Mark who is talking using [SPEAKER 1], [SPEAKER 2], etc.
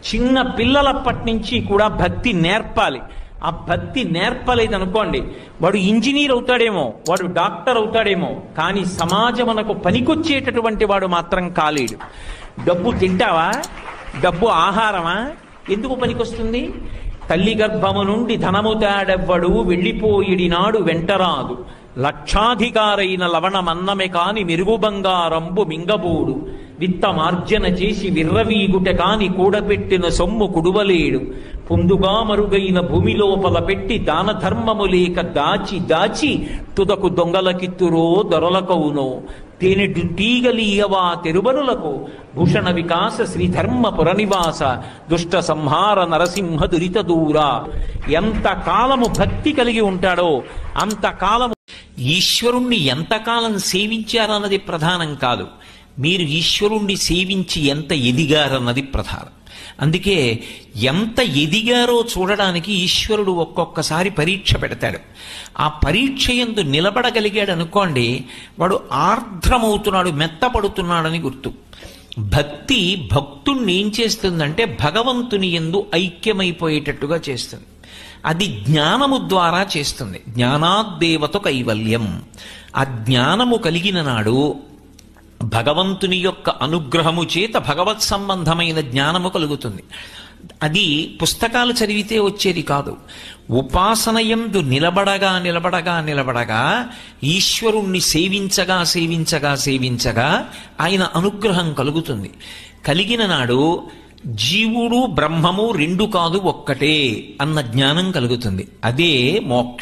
[SPEAKER 1] చిన్న పిల్లలప్పటి నుంచి కూడా భక్తి నేర్పాలి. ఆ భక్తి నేర్పలేదనుకోండి, వాడు ఇంజనీర్ అవుతాడేమో, వాడు డాక్టర్ అవుతాడేమో, కానీ సమాజమునకు పనికొచ్చేటటువంటి వాడు మాత్రం కాలేడు. డబ్బు తింటావా? డబ్బు ఆహారమా? ఎందుకు పనికొస్తుంది? తల్లి గర్భము నుండి ధనము తాడెవ్వడు వెళ్ళిపోయిడినాడు వెంటరాదు, లక్షాధికారైన లవణమన్నమే కాని మెరుగు బంగారంబు మింగబోడు, విత్తమార్జన చేసి విర్రవీగుట కాని కూడబెట్టిన సొమ్ము కుడువలేడు, పొందుగా మరుగైన భూమి లోపల పెట్టి దాన ధర్మము లేక దాచి దాచి తుదకు దొంగలకిత్తురో దొరలకవునో, తేనెడు తీగలీయవా తెరుబనులకు భూషణ వికాస శ్రీధర్మ పురనివాస దుష్ట సంహార నరసింహ దురిత దూర. ఎంత కాలము భక్తి కలిగి ఉంటాడో అంతకాలము ఈశ్వరుణ్ణి ఎంతకాలం సేవించారన్నది ప్రధానం కాదు, మీరు ఈశ్వరుణ్ణి సేవించి ఎంత ఎదిగారన్నది ప్రధానం. అందుకే ఎంత ఎదిగారో చూడడానికి ఈశ్వరుడు ఒక్కొక్కసారి పరీక్ష పెడతాడు. ఆ పరీక్ష యందు నిలబడగలిగాడు అనుకోండి, వాడు ఆర్ద్రమవుతున్నాడు, మెత్తపడుతున్నాడని గుర్తు. భక్తి భక్తుణ్ణి ఏం చేస్తుందంటే భగవంతుని యందు ఐక్యమైపోయేటట్టుగా చేస్తుంది. అది జ్ఞానము ద్వారా చేస్తుంది. జ్ఞానాద్దేవత కైవల్యం. ఆ జ్ఞానము కలిగిన నాడు భగవంతుని యొక్క అనుగ్రహము చేత భగవత్ సంబంధమైన జ్ఞానము కలుగుతుంది. అది పుస్తకాలు చదివితే వచ్చేది కాదు. ఉపాసనయందు నిలబడగా నిలబడగా నిలబడగా ఈశ్వరుణ్ణి సేవించగా సేవించగా సేవించగా ఆయన అనుగ్రహం కలుగుతుంది. కలిగిన నాడు జీవుడు బ్రహ్మము రెండు కాదు ఒక్కటే అన్న జ్ఞానం కలుగుతుంది. అదే మోక్షం.